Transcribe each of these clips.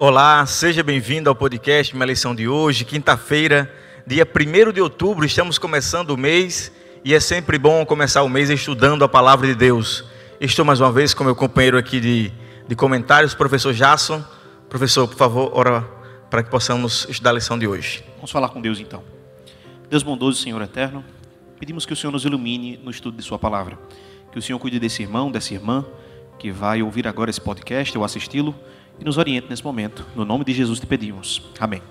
Olá, seja bem-vindo ao podcast Minha Lição de hoje, quinta-feira, dia 1º de outubro, estamos começando o mês e é sempre bom começar o mês estudando a Palavra de Deus. Estou mais uma vez com meu companheiro aqui de comentários, professor Jason. Professor, por favor, ora para que possamos estudar a lição de hoje. Vamos falar com Deus então. Deus bondoso, Senhor eterno, pedimos que o Senhor nos ilumine no estudo de sua palavra. Que o Senhor cuide desse irmão, dessa irmã, que vai ouvir agora esse podcast ou assisti-lo, e nos oriente nesse momento. No nome de Jesus te pedimos. Amém.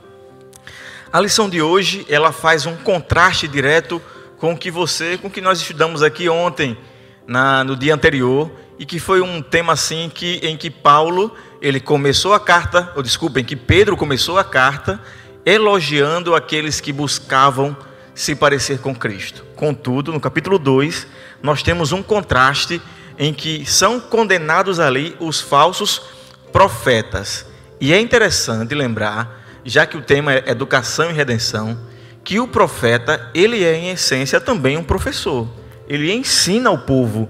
A lição de hoje, ela faz um contraste direto com o que nós estudamos aqui ontem, no dia anterior, e que foi um tema assim em que Pedro começou a carta elogiando aqueles que buscavam se parecer com Cristo. Contudo, no capítulo 2, nós temos um contraste em que são condenados ali os falsos profetas. E é interessante lembrar, já que o tema é educação e redenção, que o profeta, ele é em essência também um professor. Ele ensina ao povo,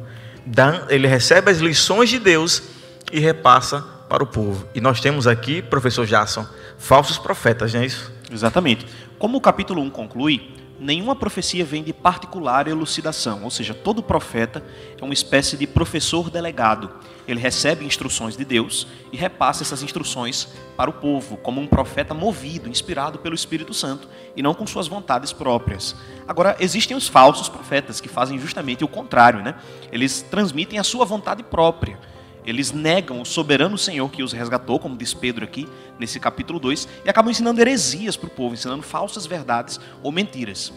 ele recebe as lições de Deus e repassa para o povo. E nós temos aqui, professor Jason, falsos profetas, não é isso? Exatamente. Como o capítulo 1 conclui, nenhuma profecia vem de particular elucidação, ou seja, todo profeta é uma espécie de professor delegado. Ele recebe instruções de Deus e repassa essas instruções para o povo, como um profeta movido, inspirado pelo Espírito Santo, e não com suas vontades próprias. Agora, existem os falsos profetas, que fazem justamente o contrário, né? Eles transmitem a sua vontade própria. Eles negam o soberano Senhor que os resgatou, como diz Pedro aqui, nesse capítulo 2, e acabam ensinando heresias para o povo, ensinando falsas verdades ou mentiras.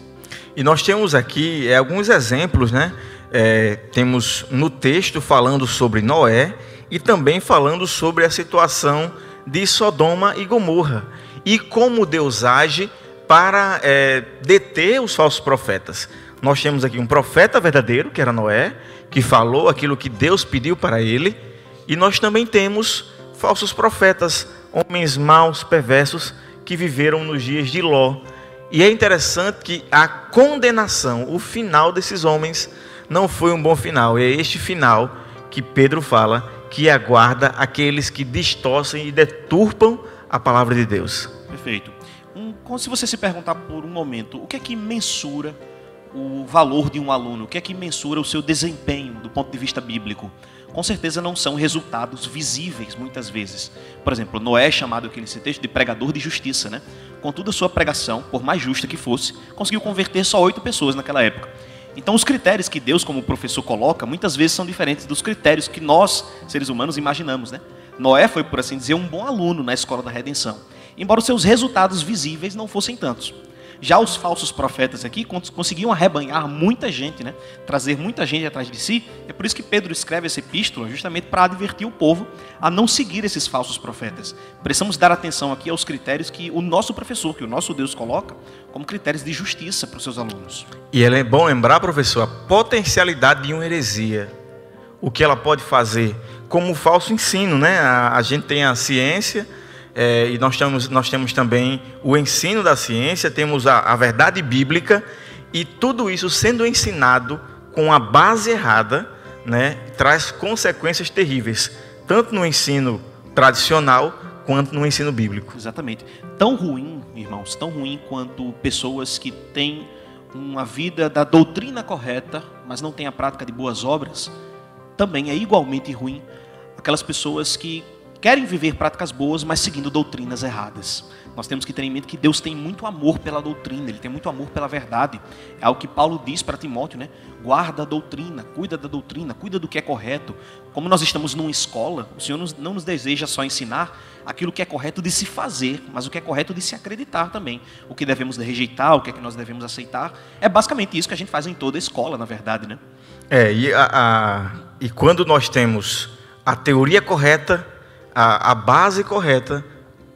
E nós temos aqui alguns exemplos, né? Temos no texto falando sobre Noé e também falando sobre a situação de Sodoma e Gomorra e como Deus age para deter os falsos profetas. Nós temos aqui um profeta verdadeiro, que era Noé, que falou aquilo que Deus pediu para ele, e nós também temos falsos profetas, homens maus, perversos, que viveram nos dias de Ló. E é interessante que a condenação, o final desses homens, não foi um bom final. É este final que Pedro fala, que aguarda aqueles que distorcem e deturpam a palavra de Deus. Perfeito. Como se você se perguntar por um momento, o que é que mensura o valor de um aluno? O que é que mensura o seu desempenho do ponto de vista bíblico? Com certeza não são resultados visíveis, muitas vezes. Por exemplo, Noé é chamado aqui nesse texto de pregador de justiça, né? Contudo, a sua pregação, por mais justa que fosse, conseguiu converter só 8 pessoas naquela época. Então, os critérios que Deus, como professor, coloca, muitas vezes são diferentes dos critérios que nós, seres humanos, imaginamos, né? Noé foi, por assim dizer, um bom aluno na escola da redenção, embora os seus resultados visíveis não fossem tantos. Já os falsos profetas aqui conseguiam arrebanhar muita gente, né? Trazer muita gente atrás de si. É por isso que Pedro escreve essa epístola, justamente para advertir o povo a não seguir esses falsos profetas. Precisamos dar atenção aqui aos critérios que o nosso professor, que o nosso Deus coloca como critérios de justiça para os seus alunos. E é bom lembrar, professor, a potencialidade de uma heresia. O que ela pode fazer como falso ensino, né? A gente tem a ciência... e nós temos também o ensino da ciência, temos a verdade bíblica, e tudo isso sendo ensinado com a base errada, né, traz consequências terríveis, tanto no ensino tradicional quanto no ensino bíblico. Exatamente. Tão ruim, irmãos, tão ruim quanto pessoas que têm uma vida da doutrina correta, mas não têm a prática de boas obras, também é igualmente ruim aquelas pessoas que querem viver práticas boas, mas seguindo doutrinas erradas. Nós temos que ter em mente que Deus tem muito amor pela doutrina, Ele tem muito amor pela verdade. É algo que Paulo diz para Timóteo, né? Guarda a doutrina, cuida do que é correto. Como nós estamos numa escola, o Senhor não nos deseja só ensinar aquilo que é correto de se fazer, mas o que é correto de se acreditar também. O que devemos rejeitar, o que é que nós devemos aceitar. É basicamente isso que a gente faz em toda a escola, na verdade, né? E quando nós temos a teoria correta, a base correta,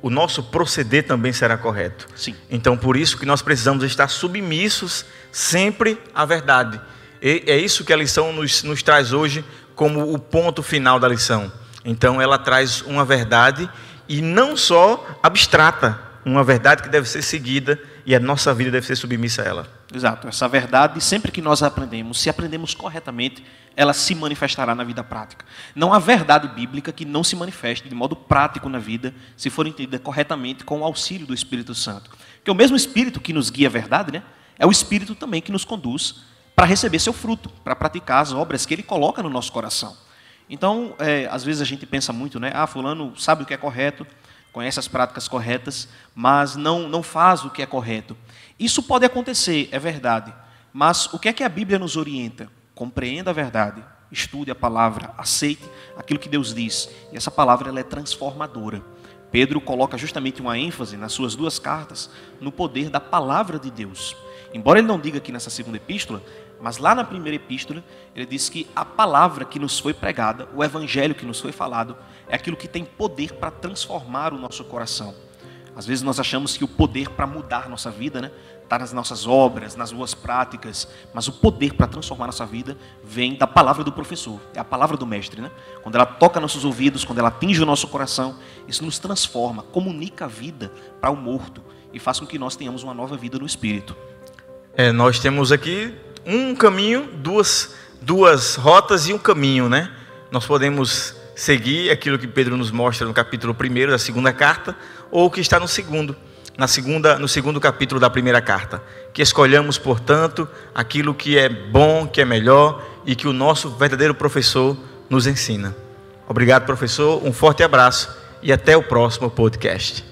o nosso proceder também será correto. Sim. Então, por isso que nós precisamos estar submissos sempre à verdade. E é isso que a lição nos traz hoje como o ponto final da lição. Então, ela traz uma verdade e não só abstrata, uma verdade que deve ser seguida e a nossa vida deve ser submissa a ela. Exato. Essa verdade, sempre que nós aprendemos, se aprendemos corretamente, ela se manifestará na vida prática. Não há verdade bíblica que não se manifeste de modo prático na vida, se for entendida corretamente com o auxílio do Espírito Santo. Porque o mesmo Espírito que nos guia a verdade, né, é o Espírito também que nos conduz para receber seu fruto, para praticar as obras que Ele coloca no nosso coração. Então, às vezes a gente pensa muito, né, fulano sabe o que é correto, conhece as práticas corretas, mas não faz o que é correto. Isso pode acontecer, é verdade. Mas o que é que a Bíblia nos orienta? Compreenda a verdade, estude a palavra, aceite aquilo que Deus diz. E essa palavra ela é transformadora. Pedro coloca justamente uma ênfase nas suas 2 cartas no poder da palavra de Deus. Embora ele não diga aqui nessa segunda epístola, mas lá na primeira epístola, ele diz que a palavra que nos foi pregada, o evangelho que nos foi falado, é aquilo que tem poder para transformar o nosso coração. Às vezes nós achamos que o poder para mudar nossa vida, né, está nas nossas obras, nas boas práticas, mas o poder para transformar nossa vida vem da palavra do professor, é a palavra do mestre, né? Quando ela toca nossos ouvidos, quando ela atinge o nosso coração, isso nos transforma, comunica a vida para o morto e faz com que nós tenhamos uma nova vida no Espírito. Nós temos aqui um caminho, duas rotas e um caminho, né? Nós podemos seguir aquilo que Pedro nos mostra no capítulo 1 da segunda carta, ou o que está no segundo capítulo da primeira carta. Que escolhamos, portanto, aquilo que é bom, que é melhor e que o nosso verdadeiro professor nos ensina. Obrigado, professor, um forte abraço e até o próximo podcast.